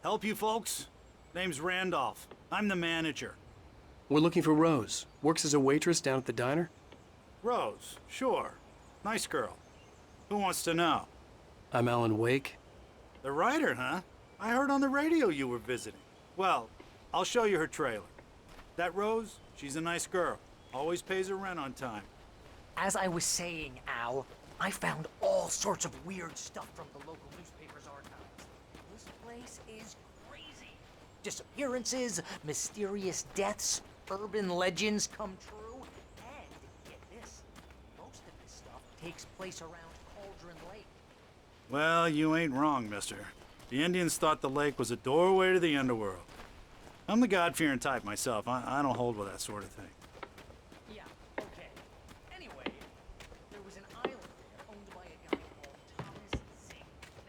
Help you folks? Name's Randolph. I'm the manager. We're looking for Rose. Works as a waitress down at the diner. Rose, sure. Nice girl. Who wants to know? I'm Alan Wake. The writer, huh? I heard on the radio you were visiting. Well, I'll show you her trailer. That Rose, she's a nice girl. Always pays her rent on time. As I was saying, Al, I found all sorts of weird stuff from the local newspaper's archives. This place is crazy. Disappearances, mysterious deaths, urban legends come true, and, get this, most of this stuff takes place around Cauldron Lake. Well, you ain't wrong, mister. The Indians thought the lake was a doorway to the underworld. I'm the God-fearing type myself. I don't hold with that sort of thing. Yeah, okay. Anyway, there was an island there owned by a guy called Thomas Zink.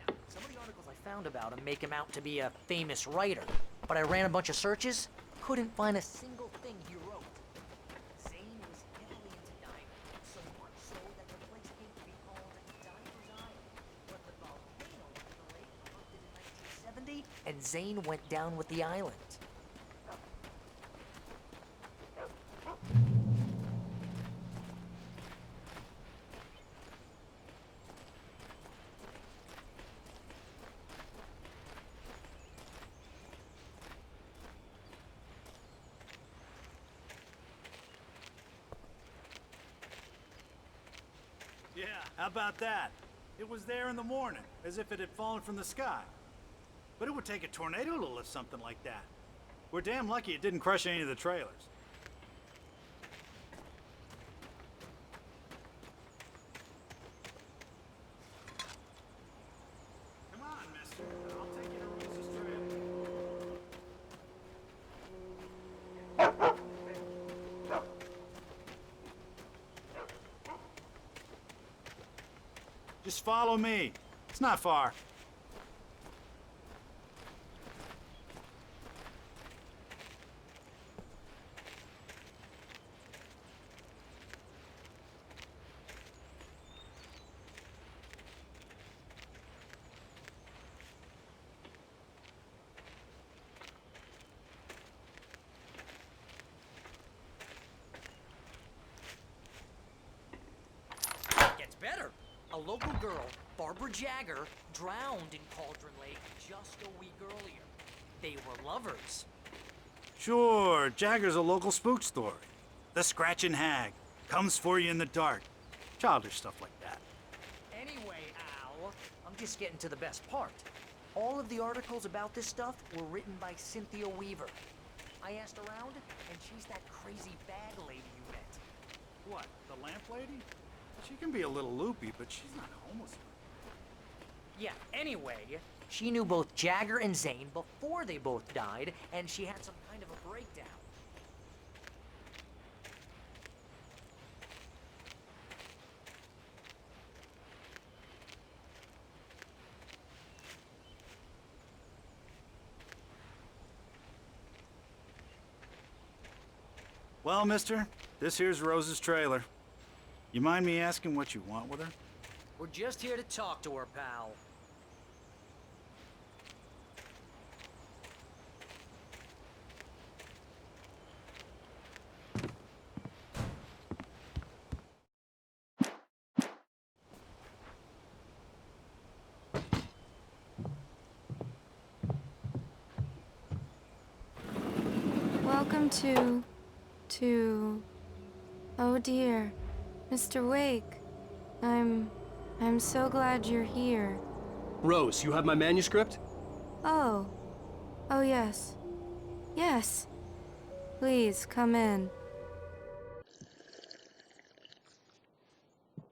Now, some of the articles I found about him make him out to be a famous writer, but I ran a bunch of searches, couldn't find a single thing he wrote. Zane was heavily into diving, so much so that the place came to be called Diver's Island. But the volcano in the lake erupted in 1970, and Zane went down with the island. Yeah, how about that? It was there in the morning, as if it had fallen from the sky. But it would take a tornado to lift something like that. We're damn lucky it didn't crush any of the trailers. Come on, mister. I'll take you to Rose's trailer. Just follow me. It's not far. Gets better. A local girl, Barbara Jagger, drowned in Cauldron Lake just a week earlier. They were lovers. Sure, Jagger's a local spook story. The Scratching Hag. Comes for you in the dark. Childish stuff like that. Anyway, Al, I'm just getting to the best part. All of the articles about this stuff were written by Cynthia Weaver. I asked around, and she's that crazy bag lady you met. What, the lamp lady? She can be a little loopy, but she's not homeless. Yeah, anyway, she knew both Jagger and Zane before they both died, and she had some kind of a breakdown. Well, mister, this here's Rose's trailer. You mind me asking what you want with her? We're just here to talk to her, pal. Welcome to... Oh dear, Mr. Wake. I'm so glad you're here. Rose, you have my manuscript? Oh. Oh, yes. Yes. Please, come in.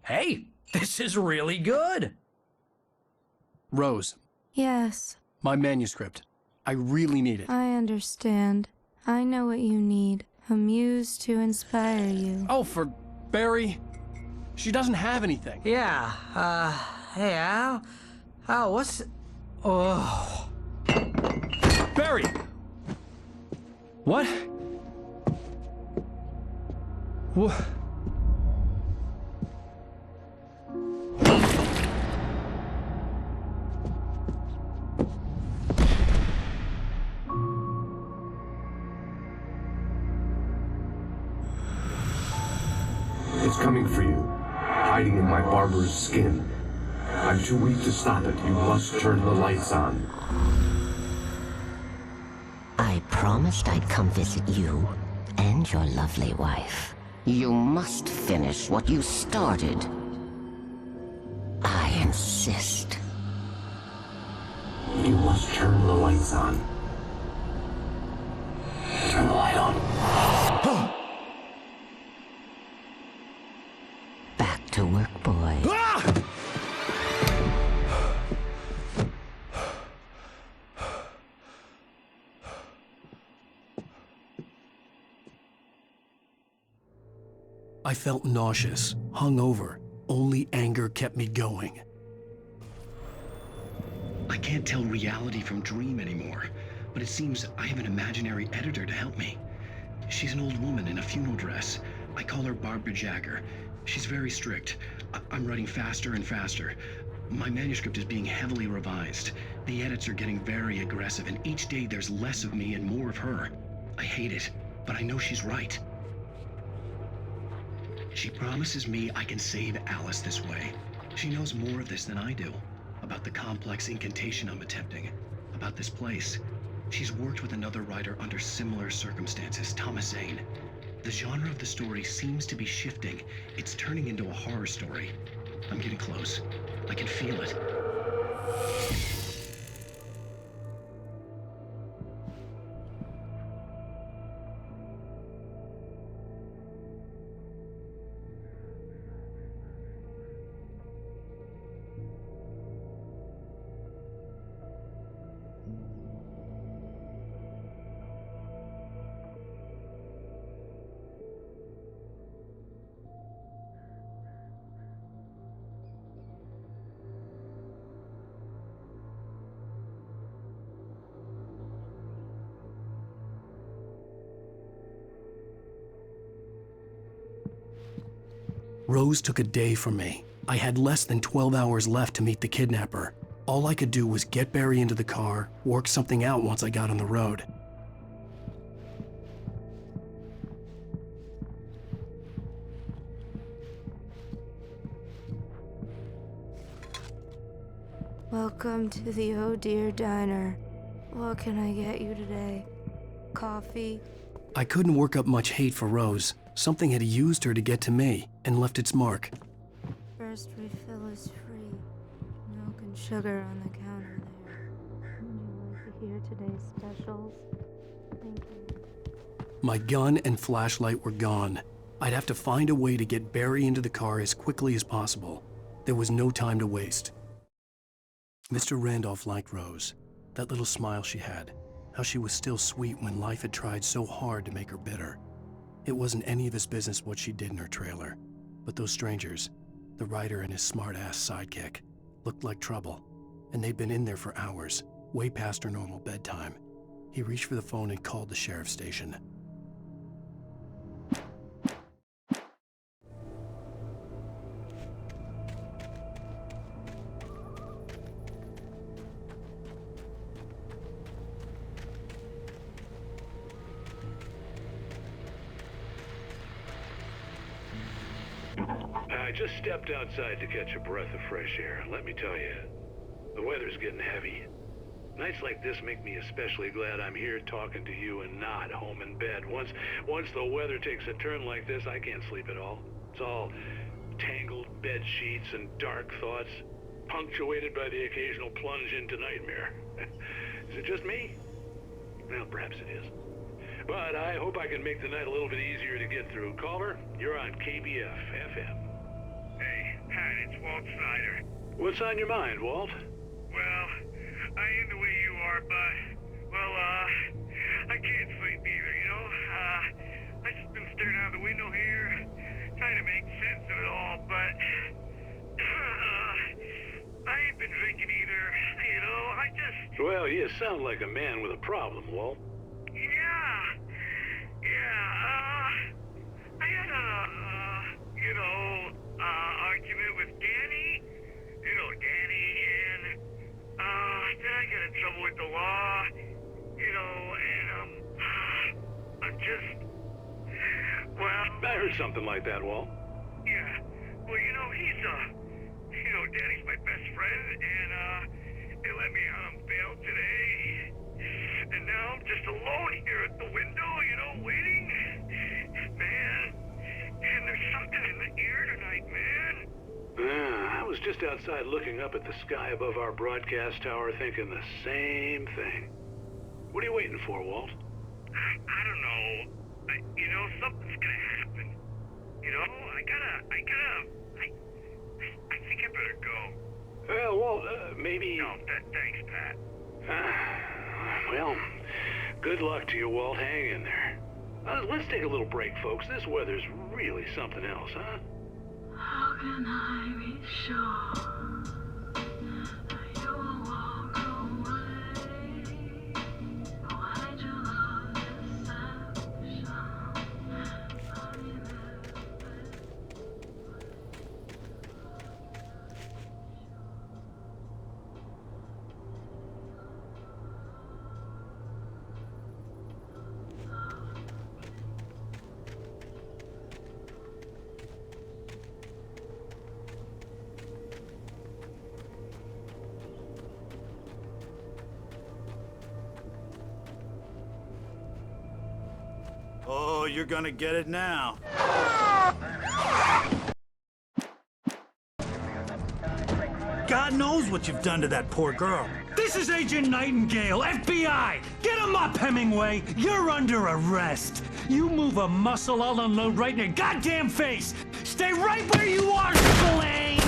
Hey, this is really good. Rose, Yes, my manuscript. I really need it. I understand. I know what you need. A muse to inspire you. Oh, for Barry. She doesn't have anything. Yeah, hey, Al? Al, what's... Oh... Barry! What? What? barber's skin. I'm too weak to stop it. You must turn the lights on. I promised I'd come visit you and your lovely wife. You must finish what you started. I insist. You must turn the lights on. Turn the light on. Back to work, boy. I felt nauseous, hungover. Only anger kept me going. I can't tell reality from dream anymore, but it seems I have an imaginary editor to help me. She's an old woman in a funeral dress. I call her Barbara Jagger. She's very strict. I'm writing faster and faster. My manuscript is being heavily revised. The edits are getting very aggressive, and each day there's less of me and more of her. I hate it, but I know she's right. She promises me I can save Alice this way. She knows more of this than I do. About the complex incantation I'm attempting. About this place. She's worked with another writer under similar circumstances, Thomas Zane. The genre of the story seems to be shifting. It's turning into a horror story. I'm getting close. I can feel it. Rose took a day from me. I had less than 12 hours left to meet the kidnapper. All I could do was get Barry into the car, work something out once I got on the road. Welcome to the Oh Dear Diner. What can I get you today? Coffee? I couldn't work up much hate for Rose. Something had used her to get to me and left its mark. First refill is free. Milk and sugar on the counter there. Would you like to hear today's specials? Thank you. My gun and flashlight were gone. I'd have to find a way to get Barry into the car as quickly as possible. There was no time to waste. Mr. Randolph liked Rose. That little smile she had. How she was still sweet when life had tried so hard to make her bitter. It wasn't any of his business what she did in her trailer. But those strangers, the writer and his smart-ass sidekick, looked like trouble. And they'd been in there for hours, way past her normal bedtime. He reached for the phone and called the sheriff's station. I just stepped outside to catch a breath of fresh air. Let me tell you, the weather's getting heavy. Nights like this make me especially glad I'm here talking to you and not home in bed. Once the weather takes a turn like this, I can't sleep at all. It's all tangled bed sheets and dark thoughts, punctuated by the occasional plunge into nightmare. Is it just me? Well, perhaps it is. But I hope I can make the night a little bit easier to get through. Caller, you're on KBF FM. Hey, Pat, it's Walt Snyder. What's on your mind, Walt? Well, I am the way you are, but, I can't sleep either, you know? I just been staring out the window here, trying to make sense of it all, but, I ain't been drinking either, you know? Well, you sound like a man with a problem, Walt. I had argument with Danny, and, then I got in trouble with the law, and, I'm just, well... I heard something like that, Walt. Yeah, well, he's best friend, and they let me on bail today. And now I'm just alone here at the window, you know, waiting. Man, and there's something in the air tonight, man. I was just outside looking up at the sky above our broadcast tower thinking the same thing. What are you waiting for, Walt? I don't know. You know, something's gonna happen. You know, I think I better go. Well, Walt, maybe... No, thanks, Pat. Well, good luck to you, Walt. Hang in there. Let's take a little break, folks. This weather's really something else, huh? How can I be sure you will walk away? Why'd you love deception? I mean, Oh, you're gonna get it now. God knows what you've done to that poor girl. This is Agent Nightingale, FBI! Get him up, Hemingway! You're under arrest! You move a muscle, I'll unload right in your goddamn face! Stay right where you are, Spillane!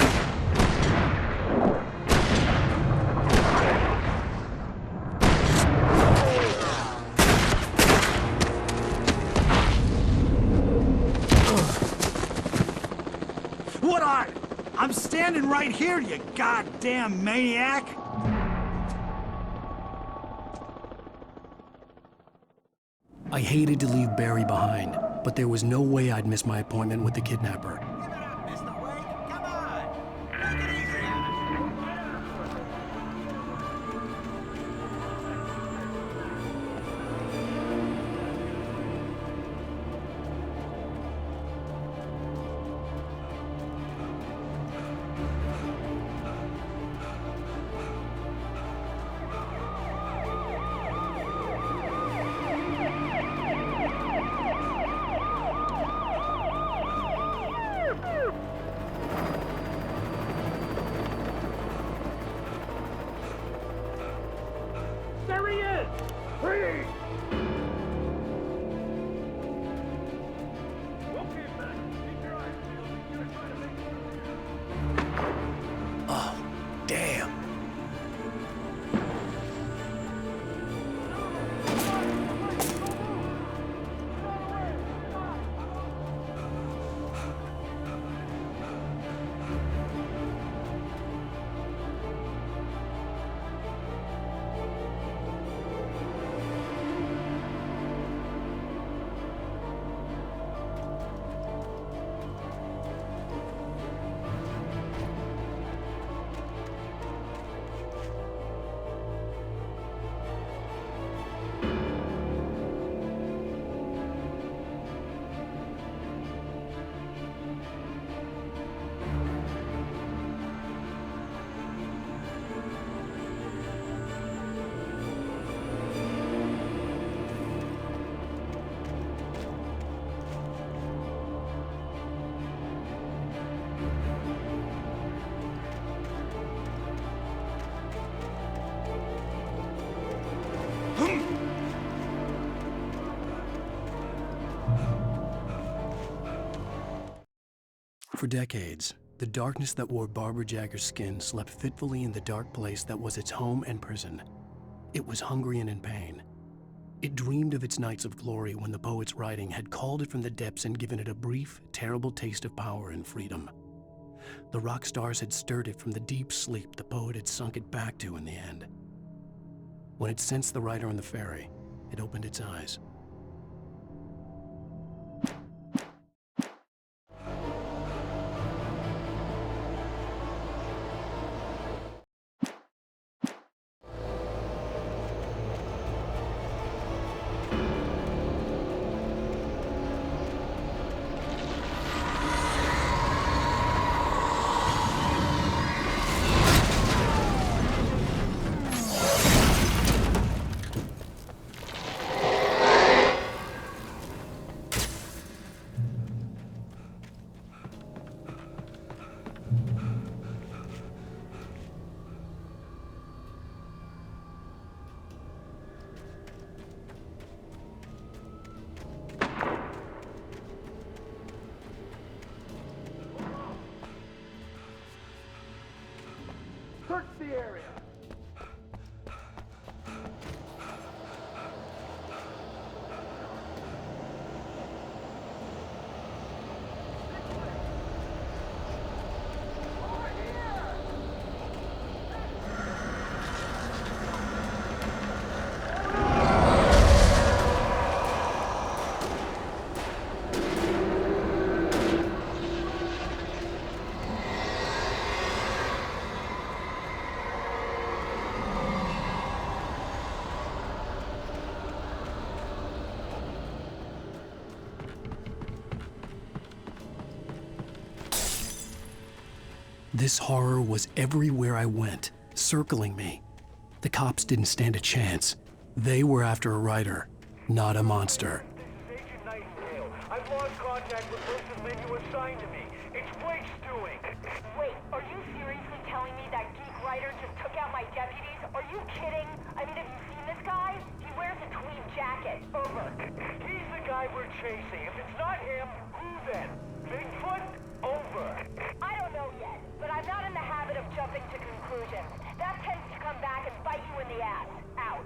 What are you? I'm standing right here, you goddamn maniac! I hated to leave Barry behind, but there was no way I'd miss my appointment with the kidnapper. For decades, the darkness that wore Barbara Jagger's skin slept fitfully in the dark place that was its home and prison. It was hungry and in pain. It dreamed of its nights of glory when the poet's writing had called it from the depths and given it a brief, terrible taste of power and freedom. The rock stars had stirred it from the deep sleep the poet had sunk it back to in the end. When it sensed the writer on the ferry, it opened its eyes. Search the area. This horror was everywhere I went, circling me. The cops didn't stand a chance. They were after a writer, not a monster. This is Agent Nightingale. I've lost contact with person Lynn you assigned to me. It's Blake's doing. Wait, are you seriously telling me that geek writer just took out my deputies? Are you kidding? I mean, have you seen this guy? He wears a tweed jacket. Over. He's the guy we're chasing. If it's not him, who then? Bigfoot? Over. I don't know yet, but I'm not in the habit of jumping to conclusions. That tends to come back and bite you in the ass. Out.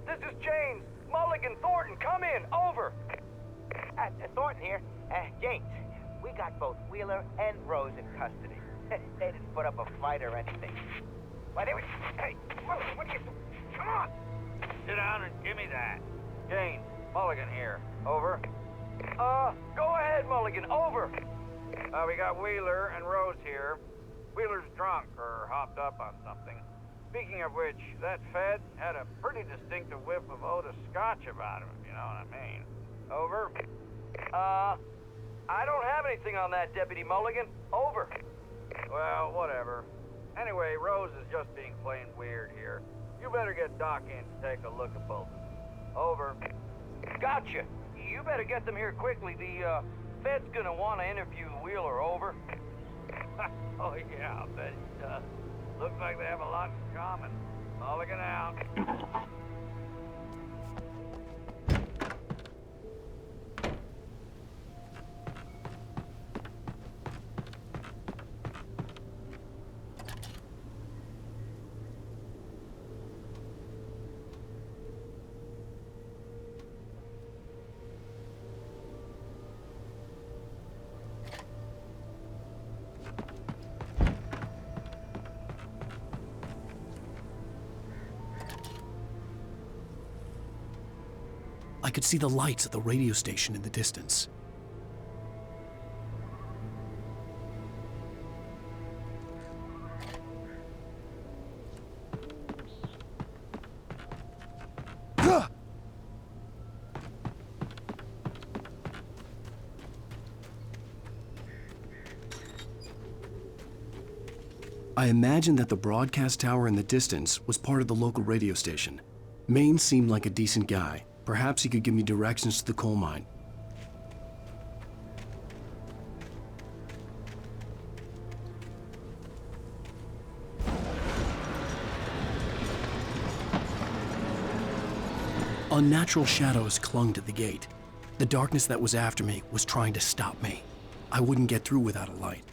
This is James. Mulligan, Thornton, come in. Over. Thornton here. James, we got both Wheeler and Rose in custody. They didn't put up a fight or anything. Why, they were... Hey, what are you... Come on! Sit down and give me that. James, Mulligan here. Over. Go ahead, Mulligan. Over. We got Wheeler and Rose here. Wheeler's drunk or hopped up on something. Speaking of which, that Fed had a pretty distinctive whiff of Otis Scotch about him, if you know what I mean. Over. I don't have anything on that, Deputy Mulligan. Over. Well, whatever. Anyway, Rose is just being plain weird here. You better get Doc in to take a look at both of them. Over. Gotcha. You better get them here quickly. The, Fed's gonna want to interview Wheeler. Over. Oh, yeah, I'll bet he does. Looks like they have a lot in common. Mulligan out. I could see the lights of the radio station in the distance. I imagined that the broadcast tower in the distance was part of the local radio station. Maine seemed like a decent guy. Perhaps he could give me directions to the coal mine. Unnatural shadows clung to the gate. The darkness that was after me was trying to stop me. I wouldn't get through without a light.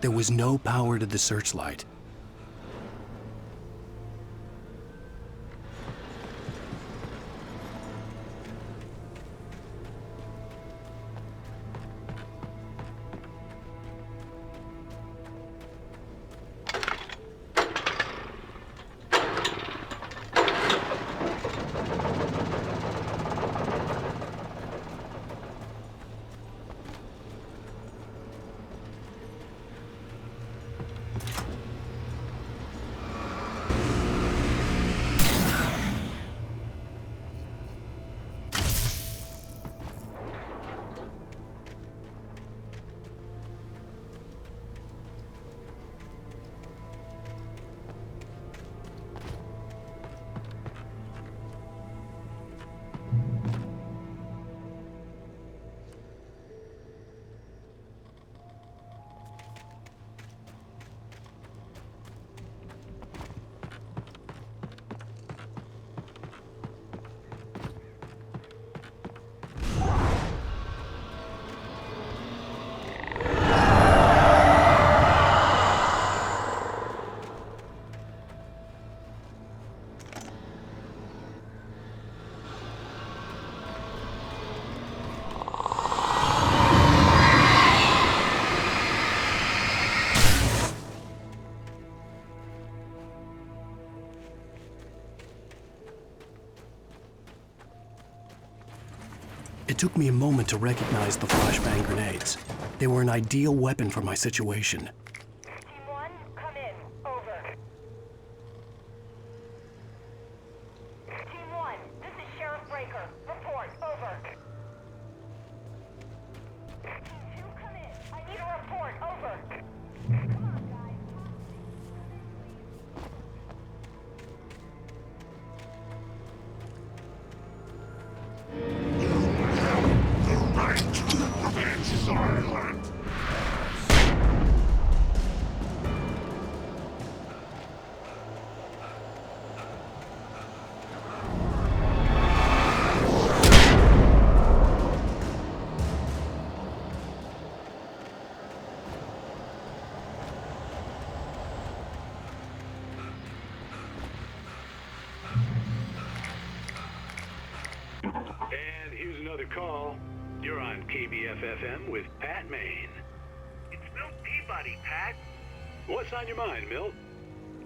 There was no power to the searchlight. It took me a moment to recognize the flashbang grenades. They were an ideal weapon for my situation. Team 1, come in. Over. Team 1, this is Sheriff Breaker. Report. Over. Team 2, come in. I need a report. Over. Come on, guys. And here's another call. You're on KBF-FM with Pat Maine. It's Milt Peabody, Pat. What's on your mind, Milt?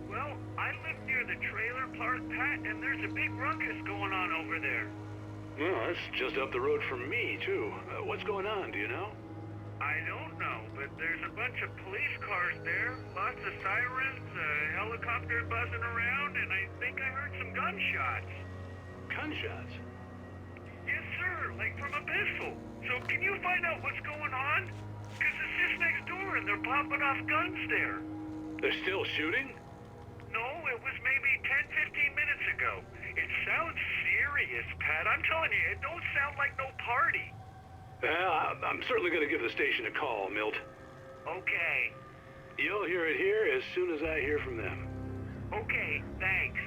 Well, I live near the trailer park, Pat, and there's a big ruckus going on over there. Well, that's just up the road from me, too. What's going on, do you know? I don't know, but there's a bunch of police cars there, lots of sirens, a helicopter buzzing around, and I think I heard some gunshots. Gunshots? Yes, sir, like from a pistol. So can you find out what's going on? Because it's just next door and they're popping off guns there. They're still shooting? No, it was maybe 10, 15 minutes ago. It sounds serious, Pat. I'm telling you, it don't sound like no party. Well, I'm certainly going to give the station a call, Milt. Okay. You'll hear it here as soon as I hear from them. Okay, thanks.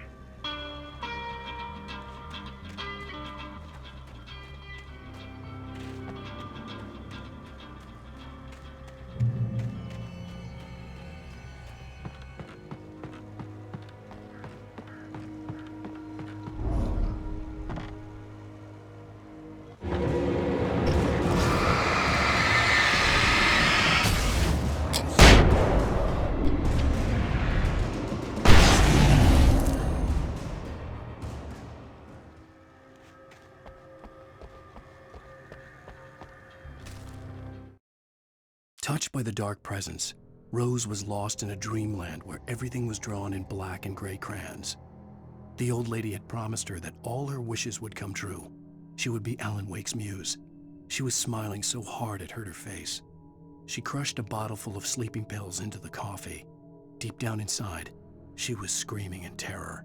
Touched by the dark presence, Rose was lost in a dreamland where everything was drawn in black and gray crayons. The old lady had promised her that all her wishes would come true. She would be Alan Wake's muse. She was smiling so hard it hurt her face. She crushed a bottle full of sleeping pills into the coffee. Deep down inside, she was screaming in terror.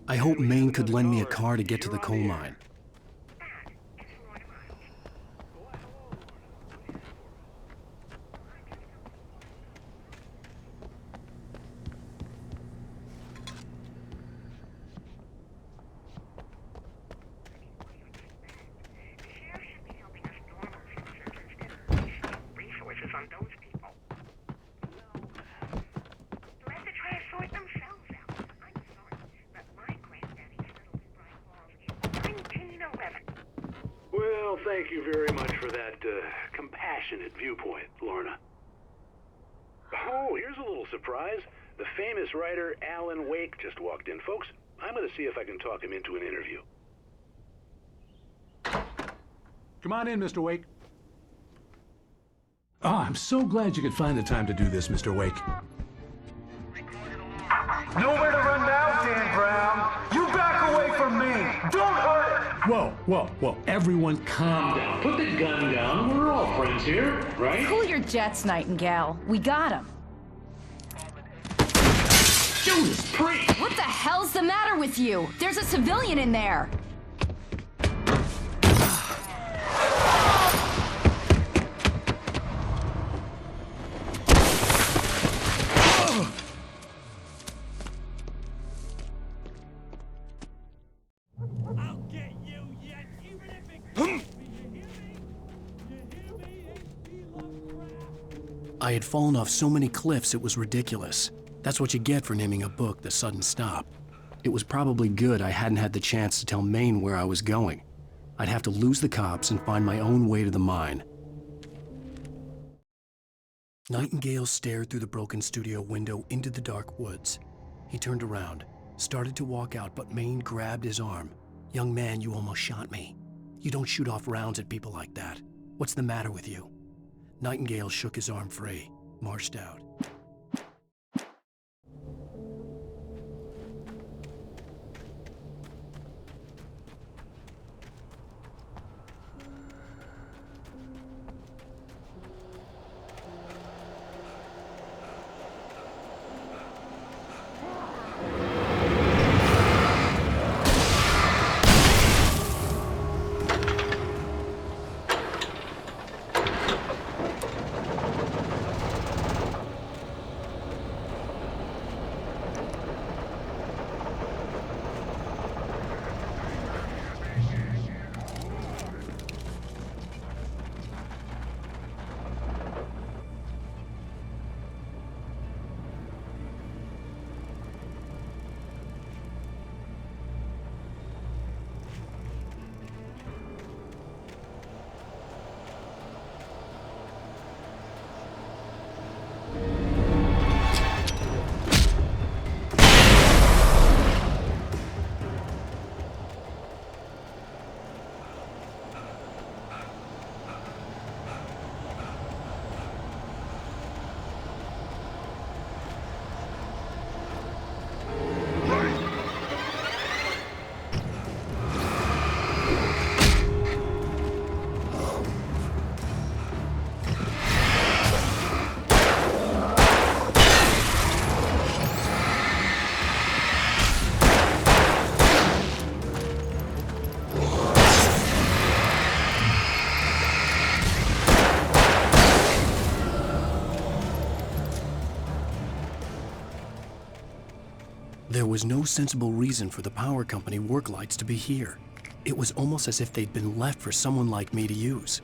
I hope Maine could lend me a car to get to the coal mine. Well, thank you very much for that compassionate viewpoint, Lorna. Oh, here's a little surprise. The famous writer Alan Wake just walked in. Folks, I'm going to see if I can talk him into an interview. Come on in, Mr. Wake. Oh, I'm so glad you could find the time to do this, Mr. Wake. Nowhere to run now, Dan Brown. You back away from me. Don't hurt it. Whoa. Everyone calm down. Put the gun down. We're all friends here, right? Cool your jets, Nightingale. We got him. Judas Priest! What the hell's the matter with you? There's a civilian in there. I had fallen off so many cliffs it was ridiculous. That's what you get for naming a book The Sudden Stop. It was probably good I hadn't had the chance to tell Maine where I was going. I'd have to lose the cops and find my own way to the mine. Nightingale stared through the broken studio window into the dark woods. He turned around, started to walk out, but Maine grabbed his arm. "Young man, you almost shot me. You don't shoot off rounds at people like that. What's the matter with you?" Nightingale shook his arm free, marched out. There was no sensible reason for the power company work lights to be here. It was almost as if they'd been left for someone like me to use.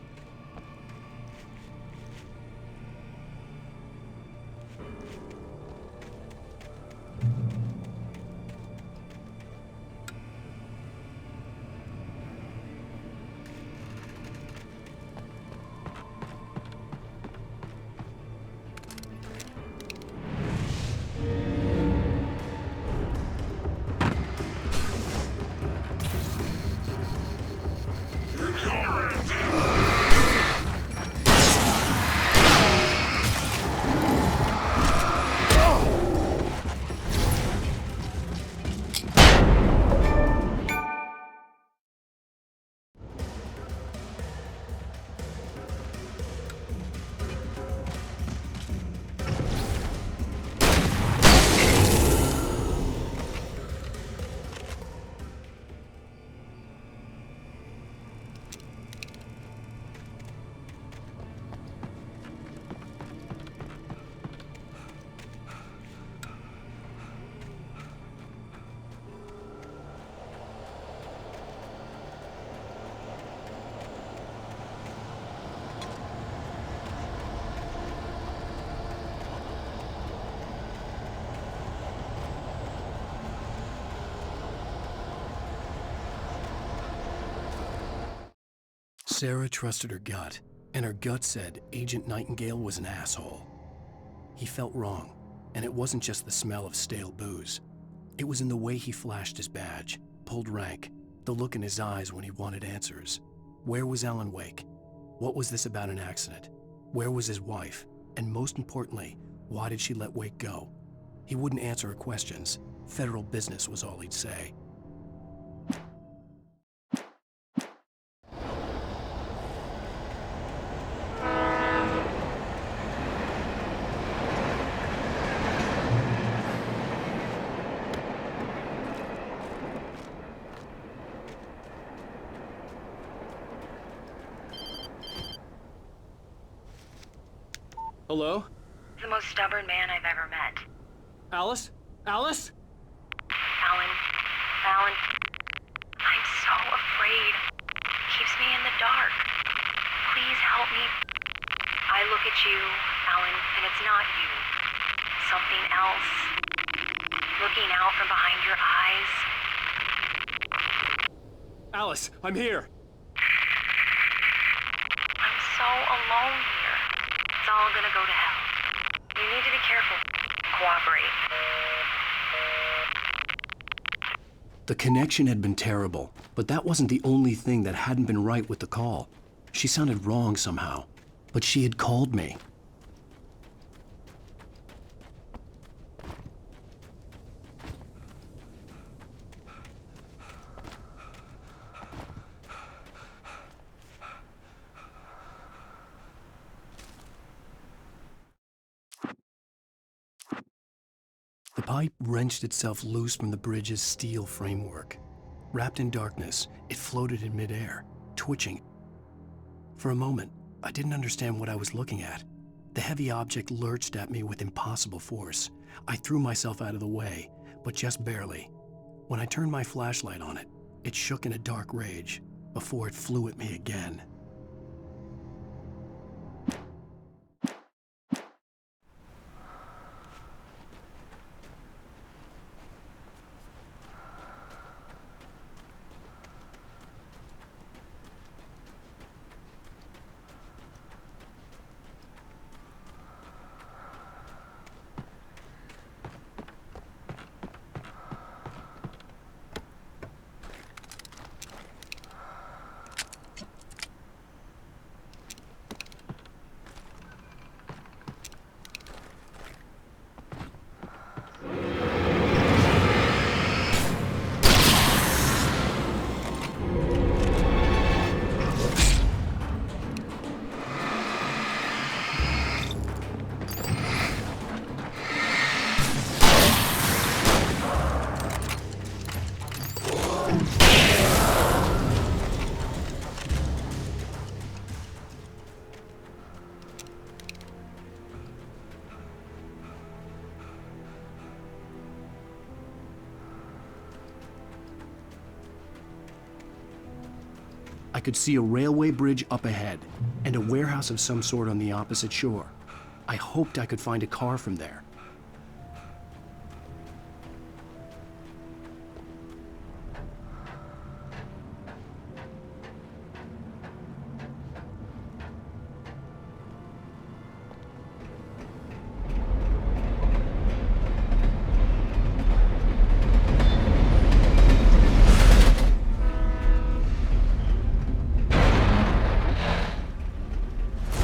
Sarah trusted her gut, and her gut said Agent Nightingale was an asshole. He felt wrong, and it wasn't just the smell of stale booze. It was in the way he flashed his badge, pulled rank, the look in his eyes when he wanted answers. Where was Alan Wake? What was this about an accident? Where was his wife? And most importantly, why did she let Wake go? He wouldn't answer her questions. Federal business was all he'd say. Hello? The most stubborn man I've ever met. Alice? Alice? Alan. I'm so afraid. Keeps me in the dark. Please help me. I look at you, Alan, and it's not you. something else? Looking out from behind your eyes? Alice, I'm here. I'm so alone here. It's all gonna go to hell. You need to be careful. Cooperate. The connection had been terrible, but that wasn't the only thing that hadn't been right with the call. She sounded wrong somehow, but she had called me. The pipe wrenched itself loose from the bridge's steel framework. Wrapped in darkness, it floated in midair, twitching. For a moment, I didn't understand what I was looking at. The heavy object lurched at me with impossible force. I threw myself out of the way, but just barely. When I turned my flashlight on it, it shook in a dark rage before it flew at me again. I could see a railway bridge up ahead, and a warehouse of some sort on the opposite shore. I hoped I could find a car from there.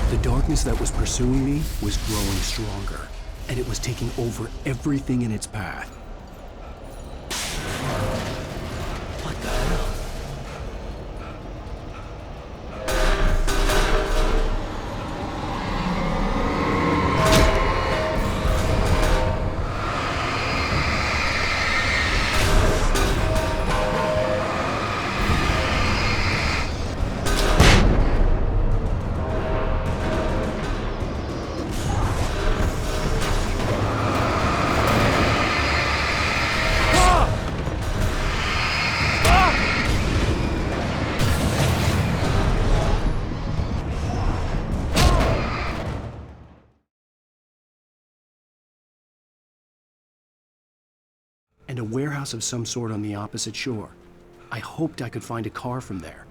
The darkness that was pursuing me was growing stronger, and it was taking over everything in its path. What the hell? And a warehouse of some sort on the opposite shore. I hoped I could find a car from there.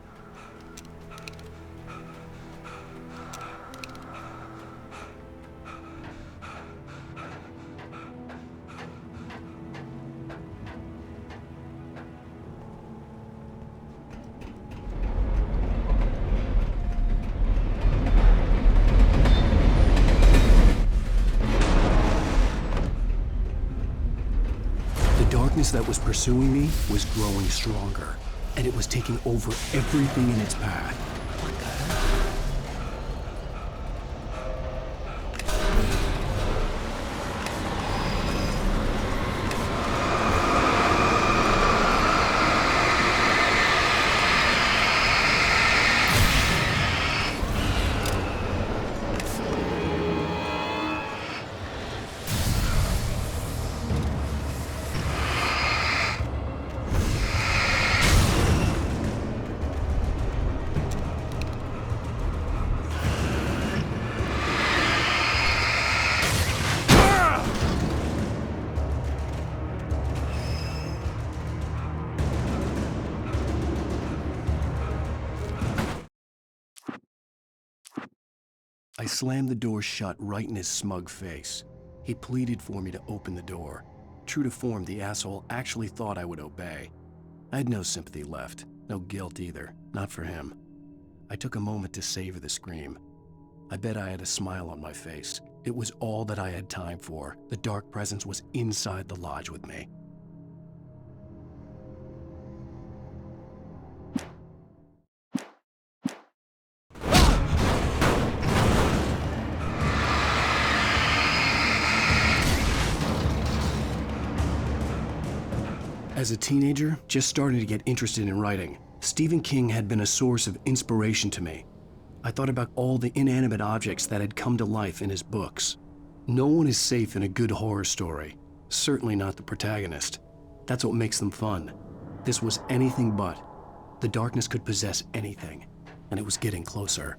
The darkness that was pursuing me was growing stronger, and it was taking over everything in its path. What the hell? slammed the door shut right in his smug face. He pleaded for me to open the door. True to form, the asshole actually thought I would obey. I had no sympathy left, no guilt either, not for him. I took a moment to savor the scream. I bet I had a smile on my face. It was all that I had time for. The dark presence was inside the lodge with me. As a teenager, just starting to get interested in writing, Stephen King had been a source of inspiration to me. I thought about all the inanimate objects that had come to life in his books. No one is safe in a good horror story, certainly not the protagonist. That's what makes them fun. This was anything but. The darkness could possess anything, and it was getting closer.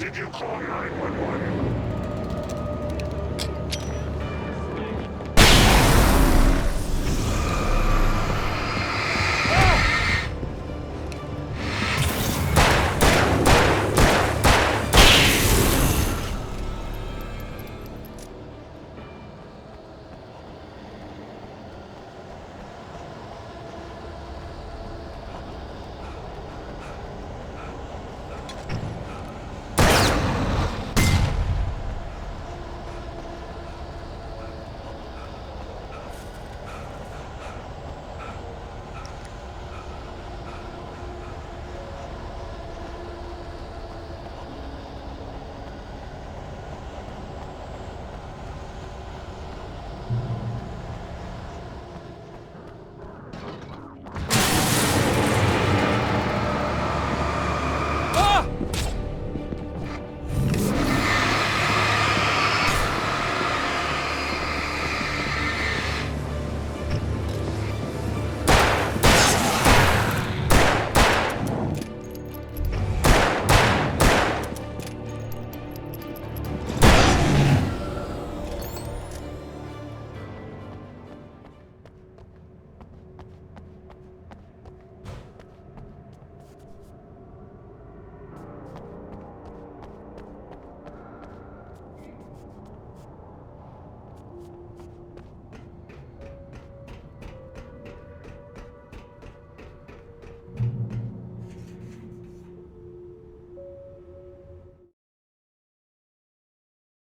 Did you call 911?